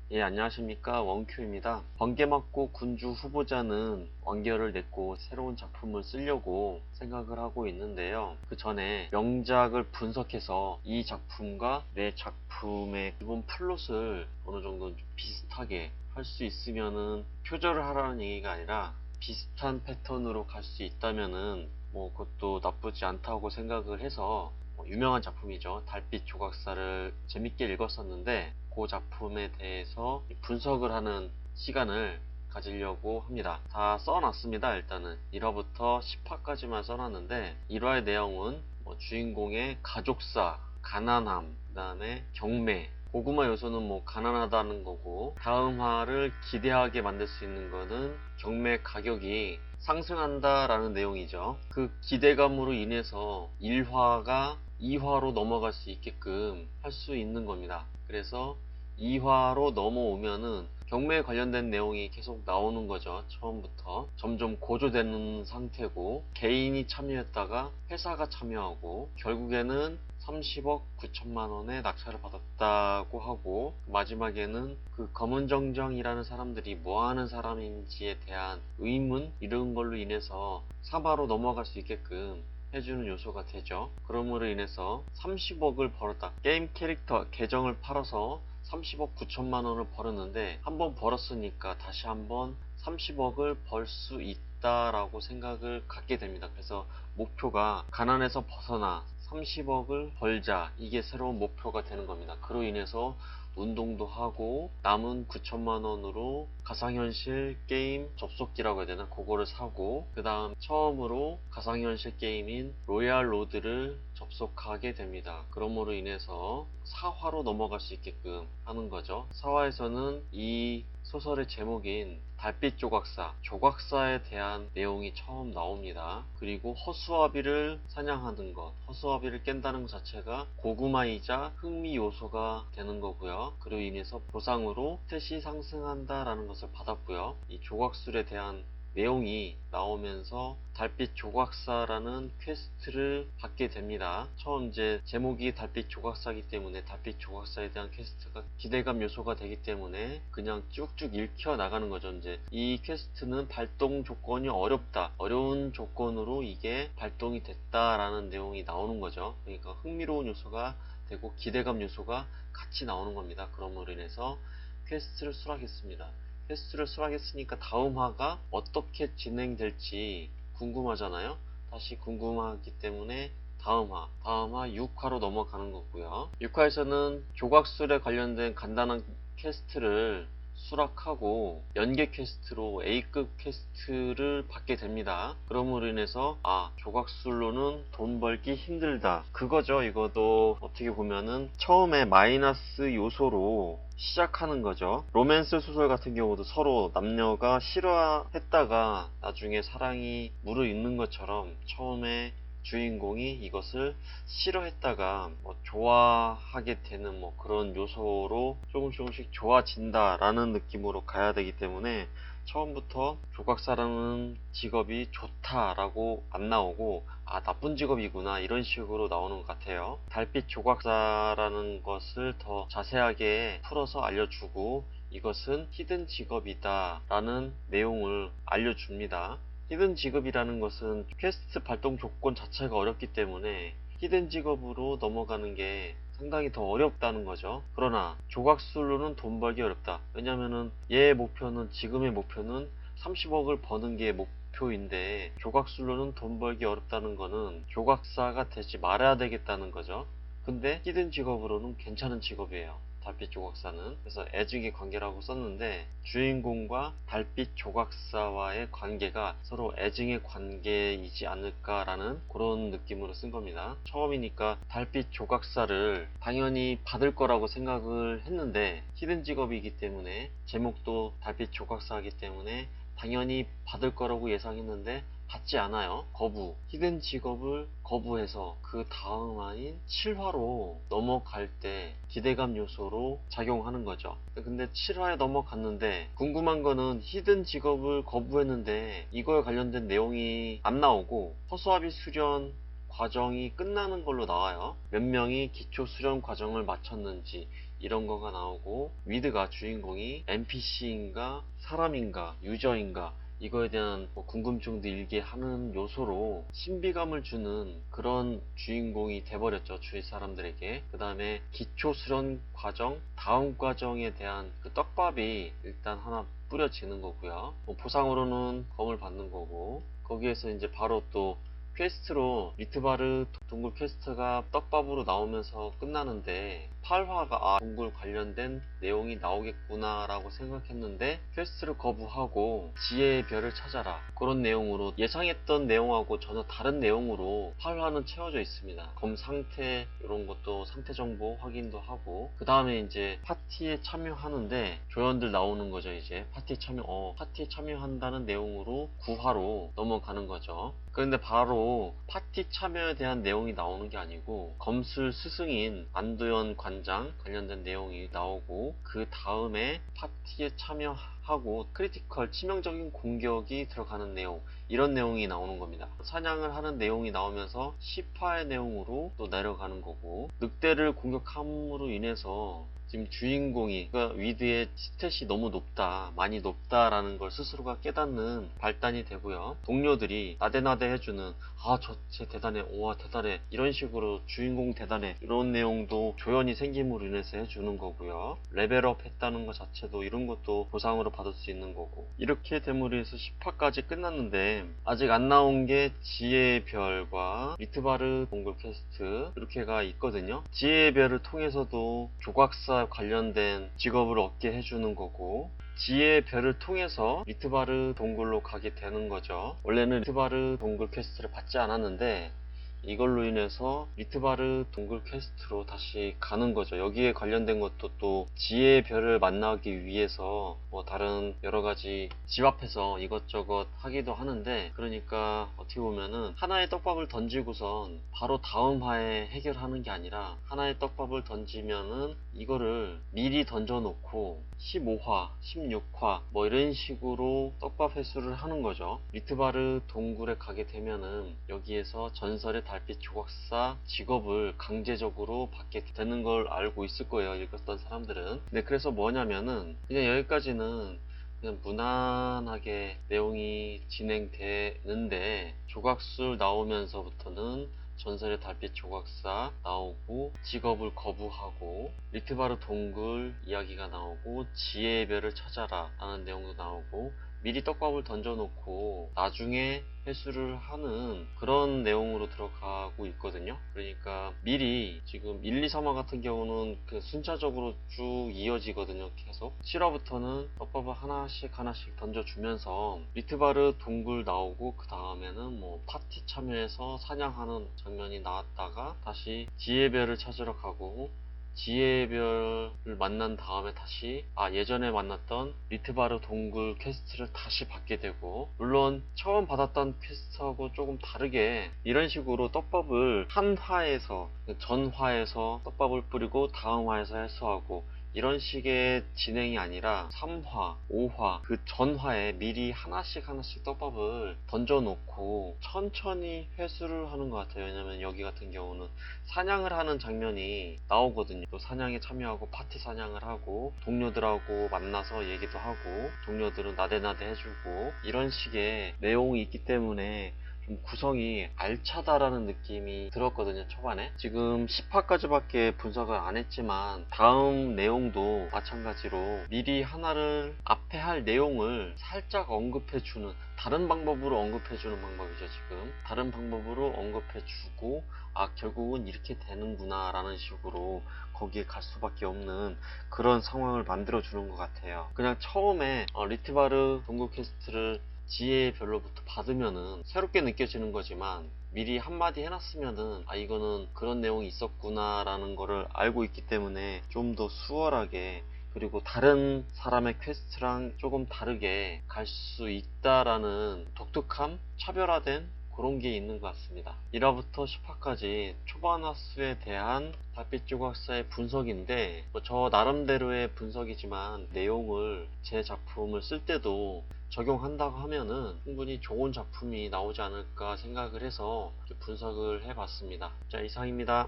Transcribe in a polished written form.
예, 안녕하십니까. 원큐입니다. 번개 맞고 군주 후보자는 완결을 냈고 새로운 작품을 쓰려고 생각을 하고 있는데요. 그 전에 명작을 분석해서 이 작품과 내 작품의 기본 플롯을 어느 정도 좀 비슷하게 할 수 있으면은 표절을 하라는 얘기가 아니라 비슷한 패턴으로 갈 수 있다면은 그것도 나쁘지 않다고 생각을 해서 유명한 작품이죠. 달빛 조각사를 재밌게 읽었었는데 그 작품에 대해서 분석을 하는 시간을 가지려고 합니다. 다 써놨습니다. 일단은 1화부터 10화까지만 써놨는데 1화의 내용은 주인공의 가족사, 가난함, 그 다음에 경매, 고구마 요소는 가난하다는 거고, 다음 화를 기대하게 만들 수 있는 거는 경매 가격이 상승한다라는 내용이죠. 그 기대감으로 인해서 1화가 2화로 넘어갈 수 있게끔 할 수 있는 겁니다. 그래서 2화로 넘어오면은 경매에 관련된 내용이 계속 나오는 거죠. 처음부터 점점 고조되는 상태고, 개인이 참여했다가 회사가 참여하고 결국에는 30억 9천만 원의 낙찰을 받았다고 하고, 마지막에는 그 검은정정이라는 사람들이 뭐 하는 사람인지에 대한 의문, 이런 걸로 인해서 3화로 넘어갈 수 있게끔 해주는 요소가 되죠. 그러므로 인해서 30억을 벌었다. 게임 캐릭터 계정을 팔아서 30억 9천만 원을 벌었는데, 한번 벌었으니까 다시 한번 30억을 벌 수 있다라고 생각을 갖게 됩니다. 그래서 목표가 가난에서 벗어나 30억을 벌자, 이게 새로운 목표가 되는 겁니다. 그로 인해서 운동도 하고 남은 9천만 원으로 가상현실 게임 접속기라고 해야 되나, 그거를 사고, 그 다음 처음으로 가상현실 게임인 로얄 로드를 접속하게 됩니다. 그러므로 인해서 4화로 넘어갈 수 있게끔 하는 거죠. 4화에서는 이 소설의 제목인 달빛 조각사, 조각사에 대한 내용이 처음 나옵니다. 그리고 허수아비를 사냥하는 것, 허수아비를 깬다는 것 자체가 고구마이자 흥미 요소가 되는 거고요. 그로 인해서 보상으로 스탯이 상승한다라는 것을 받았고요. 이 조각술에 대한 내용이 나오면서 달빛 조각사라는 퀘스트를 받게 됩니다. 처음 이제 제목이 달빛 조각사이기 때문에 달빛 조각사에 대한 퀘스트가 기대감 요소가 되기 때문에 그냥 쭉쭉 읽혀 나가는 거죠. 이제 이 퀘스트는 발동 조건이 어렵다, 어려운 조건으로 이게 발동이 됐다라는 내용이 나오는 거죠. 그러니까 흥미로운 요소가 되고 기대감 요소가 같이 나오는 겁니다. 그러므로 인해서 퀘스트를 수락했습니다. 퀘스트를 수락했으니까 다음 화가 어떻게 진행될지 궁금하잖아요. 다시 궁금하기 때문에 다음 화 6화로 넘어가는 거고요. 6화에서는 조각술에 관련된 간단한 퀘스트를 수락하고 연계 퀘스트로 A급 퀘스트를 받게 됩니다. 그럼으로 인해서 조각술로는 돈 벌기 힘들다, 그거죠. 이것도 어떻게 보면은 처음에 마이너스 요소로 시작하는 거죠. 로맨스 소설 같은 경우도 서로 남녀가 싫어했다가 나중에 사랑이 무르익는 것처럼 처음에 주인공이 이것을 싫어했다가 좋아하게 되는 그런 요소로 조금씩 좋아진다라는 느낌으로 가야 되기 때문에 처음부터 조각사라는 직업이 좋다라고 안 나오고 나쁜 직업이구나, 이런 식으로 나오는 것 같아요. 달빛 조각사라는 것을 더 자세하게 풀어서 알려주고, 이것은 히든 직업이다 라는 내용을 알려줍니다. 히든 직업이라는 것은 퀘스트 발동 조건 자체가 어렵기 때문에 히든 직업으로 넘어가는 게 상당히 더 어렵다는 거죠. 그러나 조각술로는 돈 벌기 어렵다. 왜냐면은 얘의 목표는, 지금의 목표는 30억을 버는 게 목표인데, 조각술로는 돈 벌기 어렵다는 거는 조각사가 되지 말아야 되겠다는 거죠. 근데 히든 직업으로는 괜찮은 직업이에요, 달빛 조각사는. 그래서 애증의 관계라고 썼는데, 주인공과 달빛 조각사와의 관계가 서로 애증의 관계이지 않을까라는 그런 느낌으로 쓴 겁니다. 처음이니까 달빛 조각사를 당연히 받을 거라고 생각을 했는데, 히든 직업이기 때문에, 제목도 달빛 조각사이기 때문에 당연히 받을 거라고 예상했는데 받지 않아요. 거부. 히든 직업을 거부해서 그 다음 화인 7화로 넘어갈 때 기대감 요소로 작용하는 거죠. 근데 7화에 넘어갔는데 궁금한 거는, 히든 직업을 거부했는데 이거에 관련된 내용이 안 나오고 허수아비 수련 과정이 끝나는 걸로 나와요. 몇 명이 기초 수련 과정을 마쳤는지, 이런 거가 나오고, 위드가 주인공이 NPC인가 사람인가 유저인가 이거에 대한 궁금증도 일게 하는 요소로 신비감을 주는 그런 주인공이 돼버렸죠, 주위 사람들에게. 그 다음에 기초 수련 과정, 다음 과정에 대한 그 떡밥이 일단 하나 뿌려지는 거고요. 보상으로는 검을 받는 거고, 거기에서 이제 바로 또 퀘스트로 리트바르 동굴 퀘스트가 떡밥으로 나오면서 끝나는데, 8화가 동굴 관련된 내용이 나오겠구나 라고 생각했는데 퀘스트를 거부하고 지혜의 별을 찾아라, 그런 내용으로 예상했던 내용하고 전혀 다른 내용으로 8화는 채워져 있습니다. 검 상태 이런 것도 상태 정보 확인도 하고, 그 다음에 이제 파티에 참여하는데 조연들 나오는 거죠. 이제 파티에 참여한다는 내용으로 9화로 넘어가는 거죠. 그런데 바로 파티 참여에 대한 내용이 나오는 게 아니고, 검술 스승인 안도현 관장 관련된 내용이 나오고, 그 다음에 파티에 참여하고 크리티컬 치명적인 공격이 들어가는 내용, 이런 내용이 나오는 겁니다. 사냥을 하는 내용이 나오면서 10화의 내용으로 또 내려가는 거고, 늑대를 공격함으로 인해서 지금 주인공이, 그러니까 위드의 스탯이 너무 높다, 많이 높다라는 걸 스스로가 깨닫는 발단이 되고요. 동료들이 나대나대 해주는, 쟤 대단해, 우와 대단해, 이런 식으로 주인공 대단해, 이런 내용도 조연이 생김으로 인해서 해주는 거고요. 레벨업 했다는 것 자체도 이런 것도 보상으로 받을 수 있는 거고, 이렇게 됨으로 해서 10화까지 끝났는데 아직 안 나온 게 지혜의 별과 리트바르 동굴 퀘스트, 이렇게가 있거든요. 지혜의 별을 통해서도 조각사 관련된 직업을 얻게 해주는 거고, 지혜의 별을 통해서 리트바르 동굴로 가게 되는 거죠. 원래는 리트바르 동굴 퀘스트를 받지 않았는데 이걸로 인해서 리트바르 동굴 퀘스트로 다시 가는 거죠. 여기에 관련된 것도 또 지혜의 별을 만나기 위해서 다른 여러가지 집 앞에서 이것저것 하기도 하는데, 그러니까 어떻게 보면은 하나의 떡밥을 던지고선 바로 다음 화에 해결하는 게 아니라, 하나의 떡밥을 던지면은 이거를 미리 던져놓고 15화, 16화 이런 식으로 떡밥 회수를 하는 거죠. 리트바르 동굴에 가게 되면은 여기에서 전설의 달빛 조각사 직업을 강제적으로 받게 되는 걸 알고 있을 거예요, 읽었던 사람들은. 네, 그래서 뭐냐면은 그냥 여기까지는 그냥 무난하게 내용이 진행되는데, 조각술 나오면서부터는 전설의 달빛 조각사 나오고, 직업을 거부하고, 리트바르 동굴 이야기가 나오고, 지혜의 별을 찾아라 라는 내용도 나오고, 미리 떡밥을 던져놓고 나중에 회수를 하는 그런 내용으로 들어가고 있거든요. 그러니까 미리 지금 1, 2, 3화 같은 경우는 그 순차적으로 쭉 이어지거든요. 계속 7화부터는 떡밥을 하나씩 던져주면서 리트바르 동굴 나오고, 그 다음에는 파티 참여해서 사냥하는 장면이 나왔다가 다시 지혜의 별을 찾으러 가고, 지혜의 별을 만난 다음에 다시 예전에 만났던 리트바르 동굴 퀘스트를 다시 받게 되고, 물론 처음 받았던 퀘스트하고 조금 다르게 이런 식으로 떡밥을 한 화에서, 전화에서 떡밥을 뿌리고 다음 화에서 해소하고, 이런 식의 진행이 아니라 3화, 5화 그 전화에 미리 하나씩 떡밥을 던져놓고 천천히 회수를 하는 것 같아요. 왜냐면 여기 같은 경우는 사냥을 하는 장면이 나오거든요. 또 사냥에 참여하고 파티 사냥을 하고 동료들하고 만나서 얘기도 하고, 동료들은 나대나대 해주고, 이런 식의 내용이 있기 때문에 좀 구성이 알차다라는 느낌이 들었거든요, 초반에. 지금 10화까지밖에 분석을 안 했지만 다음 내용도 마찬가지로 미리 하나를 앞에 할 내용을 살짝 언급해주는, 다른 방법으로 언급해주는 방법이죠. 지금 다른 방법으로 언급해주고, 결국은 이렇게 되는구나 라는 식으로 거기에 갈 수밖에 없는 그런 상황을 만들어 주는 것 같아요. 그냥 처음에 리트바르 동굴 퀘스트를 지혜의 별로부터 받으면은 새롭게 느껴지는 거지만, 미리 한마디 해놨으면은 이거는 그런 내용이 있었구나 라는 거를 알고 있기 때문에 좀 더 수월하게, 그리고 다른 사람의 퀘스트랑 조금 다르게 갈 수 있다라는 독특함, 차별화된 그런 게 있는 것 같습니다. 1화부터 10화까지 초반화 수에 대한 달빛 조각사의 분석인데, 저 나름대로의 분석이지만 내용을 제 작품을 쓸 때도 적용한다고 하면은 충분히 좋은 작품이 나오지 않을까 생각을 해서 분석을 해봤습니다. 자, 이상입니다.